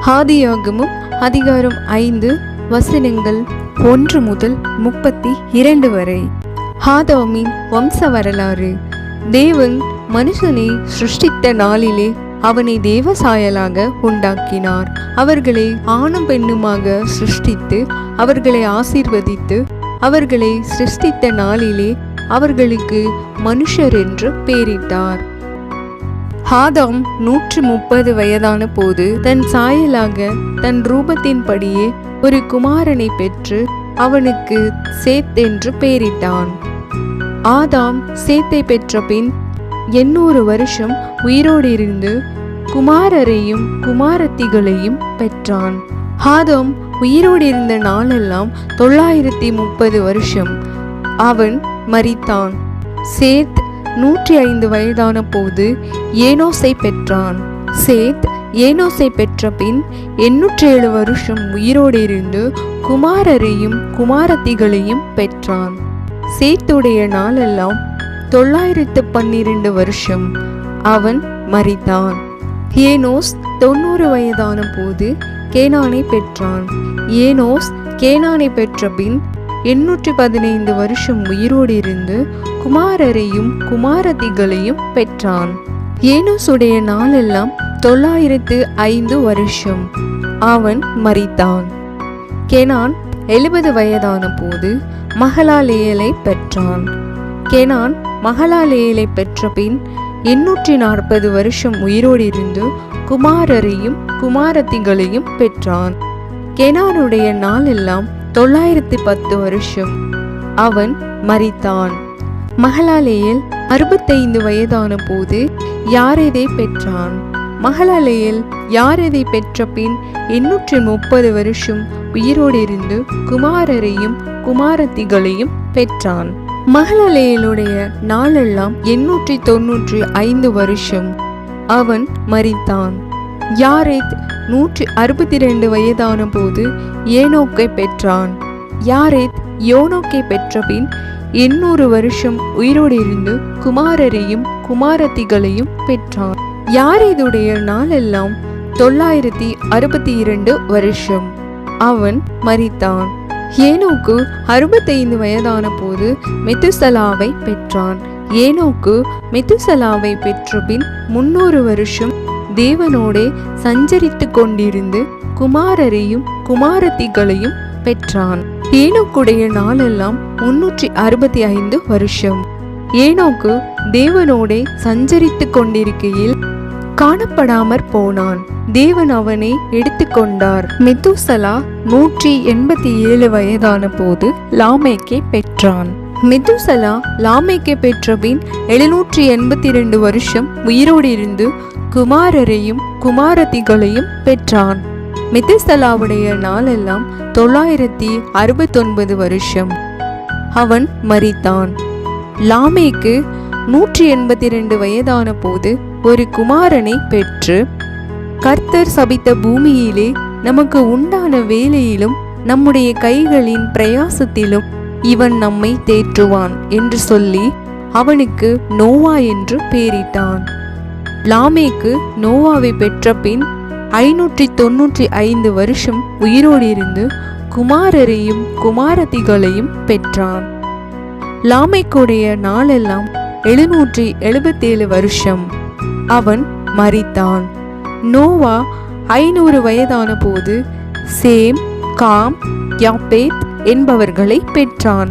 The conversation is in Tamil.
ஆதியாகமம் அதிகாரம் 5 வசனங்கள் 1 முதல் 32 வரை. ஆதாமின் வம்ச வரலாறு. தேவன் மனுஷனை சிருஷ்டித்த நாளிலே அவனை தேவ சாயலாக உண்டாக்கினார். அவர்களை ஆணும் பெண்ணுமாக சிருஷ்டித்து அவர்களை ஆசீர்வதித்து அவர்களை சிருஷ்டித்த நாளிலே அவர்களுக்கு மனுஷர் என்று பெயரிட்டார். ஆதாம் 130 வயதான போது தன் சாயலாக தன் ரூபத்தின்படியே ஒரு குமாரனை பெற்று அவனுக்கு சேத் என்று பெயரிட்டான். ஆதாம் சேத்தை பெற்ற பின் 800 வருஷம் உயிரோடு இருந்து குமாரரையும் குமாரத்திகளையும் பெற்றான். ஆதாம் உயிரோடு இருந்த நாளெல்லாம் 930 வருஷம். அவன் மரித்தான். சேத் 105 வயதான போது ஏனோசை பெற்றான். சேத் ஏனோசை பெற்ற பின் 807 வருஷம் உயிரோடு இருந்து குமாரரையும் குமாரத்திகளையும் பெற்றான். சேத்துடைய நாளெல்லாம் 912 வருஷம். அவன் மரித்தான். ஏனோஸ் 90 வயதான போது கேனானை பெற்றான். ஏனோஸ் கேனானை பெற்ற பின் 815 வருஷம் உயிரோடு இருந்து குமாரரையும் குமாரத்திகளையும் பெற்றான். ஏனோசுடைய நாளெல்லாம் 905 வருஷம். அவன் மரித்தான். கேனான் 70 வயதான போது மகலாலேயலை பெற்றான். கேனான் மகலாலேயலை பெற்ற பின் 840 வருஷம் உயிரோடு இருந்து குமாரரையும் குமாரத்திகளையும் பெற்றான். கேனானுடைய நாளெல்லாம் 910 வருஷம். அவன் மரித்தான். மகலாலேயல் 65 வயதான போது யாரேதை பெற்றான். மகலாலேயல் யாரேதை பெற்ற பின் 830 வருஷம் உயிரோடு இருந்து குமாரரையும் குமாரத்திகளையும் பெற்றான். மகலாலேயலுடைய நாளெல்லாம் 895 வருஷம். அவன் மரித்தான். யாரேத் 162 வயதான போது ஏனோக்கை பெற்றான். யாரேத் யோனோக்கை பெற்ற பின் 800 வருஷம் உயிரோடு இருந்து குமாரரையும் குமாரத்திகளையும் பெற்றான். யாரேதுடைய நாளெல்லாம் 962 வருஷம். அவன் மரித்தான். ஏனோக்கு 65 வயதான போது மெத்துசலாவை பெற்றான். ஏனோக்கு மெத்துசலாவை பெற்ற பின் 300 வருஷம் தேவனோடே சஞ்சரித்து கொண்டிருந்து குமாரரையும் குமாரத்திகளையும் பெற்றான். ஏனோக்குடைய நாளெல்லாம் 365 வருஷம். ஏனோக்கு தேவனோடே சஞ்சரித்து கொண்டிருக்கையில் காணப்படாமற் போனான். தேவன் அவனை எடுத்துக்கொண்டார். மெத்துசலா 187 வயதான போது லாமேக்கை பெற்றான். மெத்துசலா லாமேக்கை பெற்ற பின் 782 வருஷம் உயிரோடு இருந்து குமாரரையும் குமாரத்திகளையும் பெற்றான். மெத்துசலாவுடைய நாளெல்லாம் 969 வருஷம். அவன் மரித்தான். லாமேக்கு 182 வயதான போது ஒரு குமாரனை பெற்று, கர்த்தர் சபித்த பூமியிலே நமக்கு உண்டான வேலையிலும் நம்முடைய கைகளின் பிரயாசத்திலும் இவன் நம்மை தேற்றுவான் என்று சொல்லி அவனுக்கு நோவா என்று பெயரிட்டான். லாமேக்கு நோவாவை பெற்ற பின் 595 வருஷம் உயிரோடு இருந்து குமாரரையும் குமாரத்திகளையும் பெற்றான். லாமேக்குடைய நாளெல்லாம் 777 வருஷம். அவன் மரித்தான். நோவா 500 வயதான போது சேம், காம், யாப்பேத் என்பவர்களை பெற்றான்.